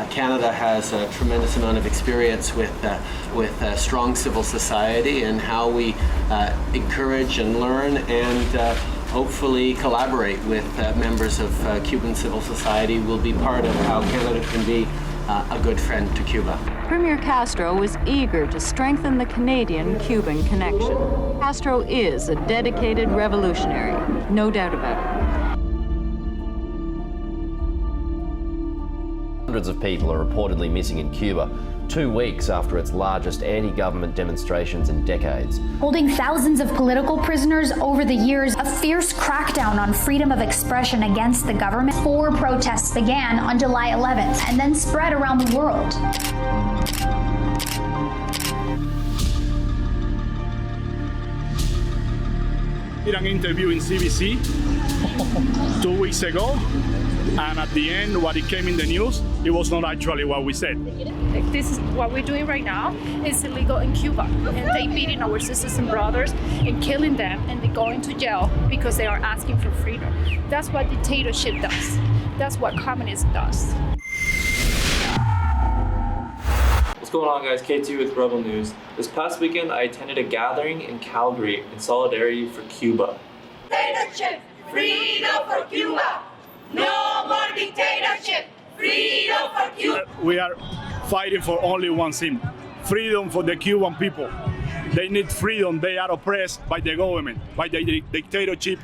Canada has a tremendous amount of experience with strong civil society, and how we encourage and learn and hopefully collaborate with members of Cuban civil society will be part of how Canada can be a good friend to Cuba. Premier Castro was eager to strengthen the Canadian-Cuban connection. Castro is a dedicated revolutionary, no doubt about it. Hundreds of people are reportedly missing in Cuba, 2 weeks after its largest anti-government demonstrations in decades. Holding thousands of political prisoners over the years, a fierce crackdown on freedom of expression against the government. 4 protests began on July 11th and then spread around the world. Did an interview in CBC 2 weeks ago, and at the end, what it came in the news, it was not actually what we said. This is what we're doing right now. It's illegal in Cuba, and they beating our sisters and brothers and killing them, and they go into jail because they are asking for freedom. That's what dictatorship does. That's what communism does. What's going on, guys? K2 with Rebel News. This past weekend, I attended a gathering in Calgary in solidarity for Cuba. Dictatorship, freedom for Cuba. No more dictatorship, freedom for Cuba. We are fighting for only one thing: freedom for the Cuban people. They need freedom. They are oppressed by the government, by the dictatorship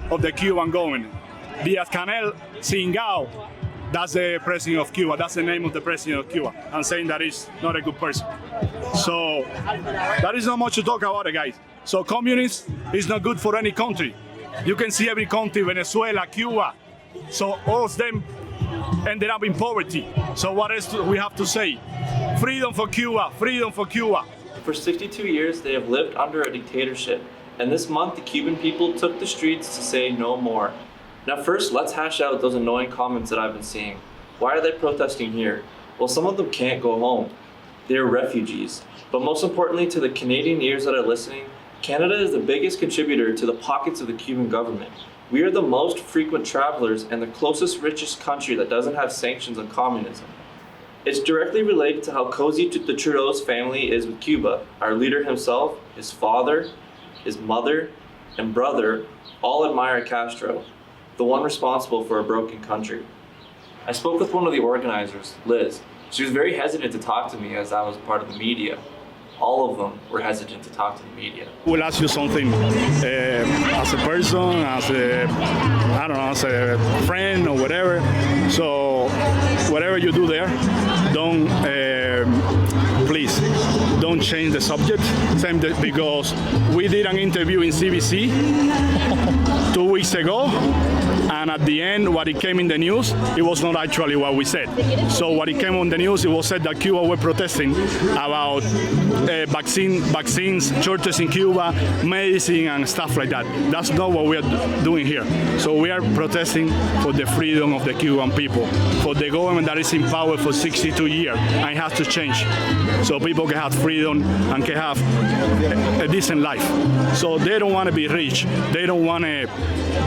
of the Cuban government. Díaz-Canel Cingao, that's the president of Cuba. That's the name of the president of Cuba. I'm saying that he's not a good person. So that is not much to talk about, guys. So communism is not good for any country. You can see every country, Venezuela, Cuba. So all of them ended up in poverty. So what else do we have to say? Freedom for Cuba, freedom for Cuba. For 62 years, they have lived under a dictatorship. And this month, the Cuban people took the streets to say no more. Now first, let's hash out those annoying comments that I've been seeing. Why are they protesting here? Well, some of them can't go home. They're refugees. But most importantly, to the Canadian ears that are listening, Canada is the biggest contributor to the pockets of the Cuban government. We are the most frequent travelers and the closest, richest country that doesn't have sanctions on communism. It's directly related to how cozy the Trudeau's family is with Cuba. Our leader himself, his father, his mother, and brother all admire Castro, the one responsible for a broken country. I spoke with one of the organizers, Liz. She was very hesitant to talk to me as I was part of the media. All of them were hesitant to talk to the media. We'll ask you something as a person, as a friend or whatever. So whatever you do there, please don't change the subject. Same because we did an interview in CBC 2 weeks ago, and at the end, what it came in the news, it was not actually what we said. So what it came on the news, it was said that Cuba were protesting about vaccines, churches in Cuba, medicine and stuff like that. That's not what we are doing here. So we are protesting for the freedom of the Cuban people, for the government that is in power for 62 years and it has to change. So people can have freedom and can have a decent life. So they don't want to be rich. They don't want to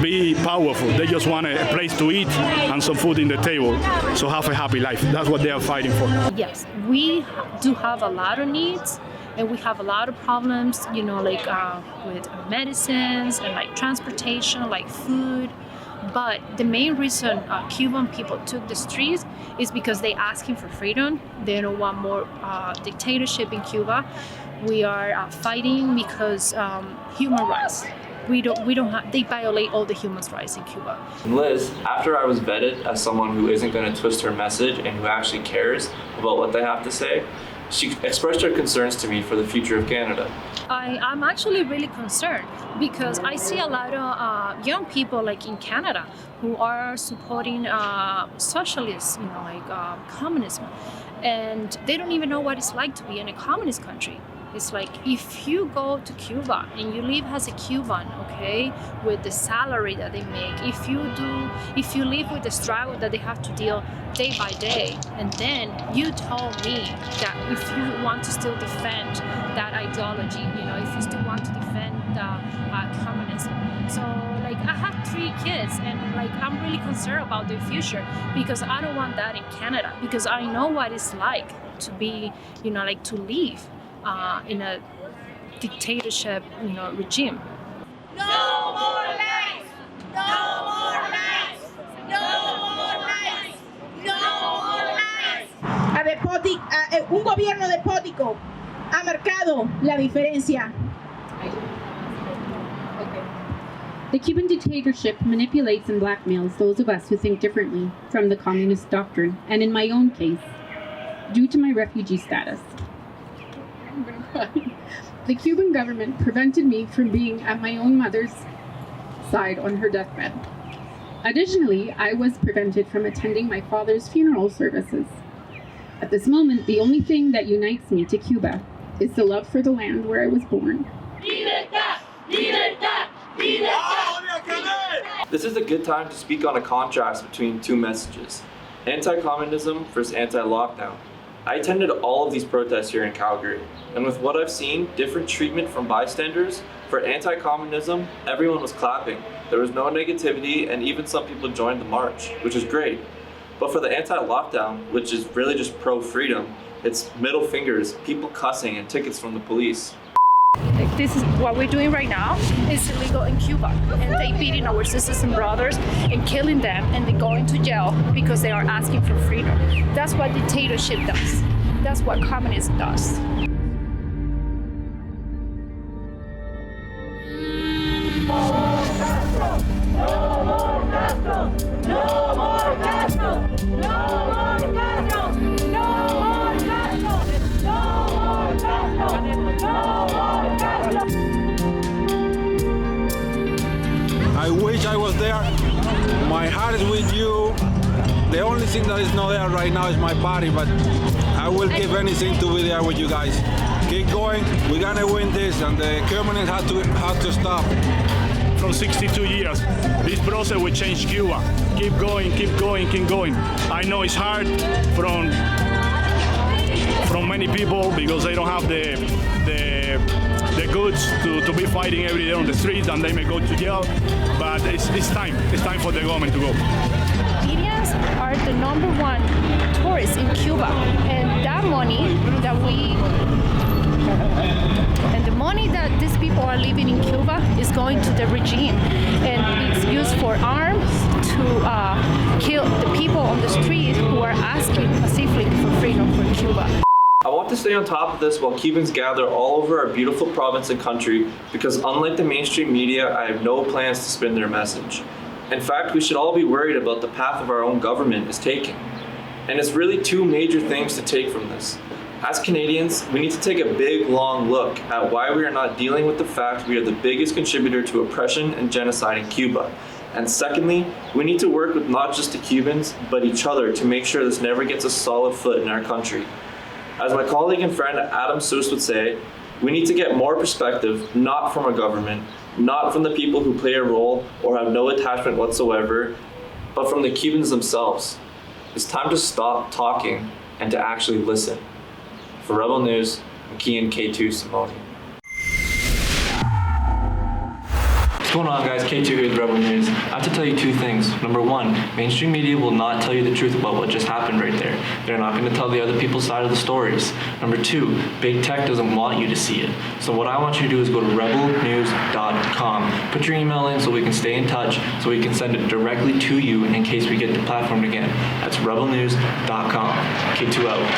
be powerful. They just want a place to eat and some food in the table. So have a happy life. That's what they are fighting for. Yes, we do have a lot of needs, and we have a lot of problems, with medicines and like transportation, like food. But the main reason Cuban people took the streets is because they asking for freedom. They don't want more dictatorship in Cuba. We are fighting because human rights. They violate all the human rights in Cuba. Liz, after I was vetted as someone who isn't going to twist her message and who actually cares about what they have to say, she expressed her concerns to me for the future of Canada. I'm actually really concerned because I see a lot of young people like in Canada who are supporting socialism, communism. And they don't even know what it's like to be in a communist country. It's like if you go to Cuba and you live as a Cuban, okay, with the salary that they make, if you live with the struggle that they have to deal day by day, and then you told me that if you want to still defend that ideology, if you still want to defend communism. So like I have 3 kids and like I'm really concerned about their future because I don't want that in Canada, because I know what it's like to be, like to live in a dictatorship, regime. No more lies! No more lies! No more lies! No more lies! Un gobierno despótico ha marcado la diferencia. The Cuban dictatorship manipulates and blackmails those of us who think differently from the communist doctrine, and in my own case, due to my refugee status. I'm gonna cry. The Cuban government prevented me from being at my own mother's side on her deathbed. Additionally, I was prevented from attending my father's funeral services. At this moment, the only thing that unites me to Cuba is the love for the land where I was born. Libertad! Libertad! This is a good time to speak on a contrast between 2 messages: anti-communism versus anti-lockdown. I attended all of these protests here in Calgary, and with what I've seen, different treatment from bystanders, for anti-communism, everyone was clapping. There was no negativity, and even some people joined the march, which is great. But for the anti-lockdown, which is really just pro-freedom, it's middle fingers, people cussing, and tickets from the police. This is what we're doing right now. It's illegal in Cuba, and they beating our sisters and brothers and killing them, and they go into jail because they are asking for freedom. That's what dictatorship does. That's what communism does. I wish I was there. My heart is with you. The only thing that is not there right now is my body, but I will give anything to be there with you guys. Keep going. We're gonna win this, and the communists have to stop. From 62 years, this process will change Cuba. Keep going, keep going, keep going. I know it's hard from many people because they don't have the goods to be fighting every day on the streets, and they may go to jail. But it's time. It's time for the government to go. Indians are the #1 tourists in Cuba, and that money that the money that these people are living in Cuba is going to the regime, and it's used for arms to kill the people on the street who are asking pacifically for freedom for Cuba. I want to stay on top of this while Cubans gather all over our beautiful province and country, because unlike the mainstream media, I have no plans to spin their message. In fact, we should all be worried about the path of our own government is taking. And it's really 2 major things to take from this. As Canadians, we need to take a big, long look at why we are not dealing with the fact we are the biggest contributor to oppression and genocide in Cuba. And secondly, we need to work with not just the Cubans, but each other to make sure this never gets a solid foot in our country. As my colleague and friend Adam Seuss would say, we need to get more perspective, not from our government, not from the people who play a role or have no attachment whatsoever, but from the Cubans themselves. It's time to stop talking and to actually listen. For Rebel News, I'm Kian Simone. What's going on, guys? K2 here with Rebel News. I have to tell you 2 things. Number 1, mainstream media will not tell you the truth about what just happened right there. They're not going to tell the other people's side of the stories. Number 2, big tech doesn't want you to see it. So what I want you to do is go to rebelnews.com. Put your email in so we can stay in touch, so we can send it directly to you in case we get deplatformed again. That's rebelnews.com. K2 out.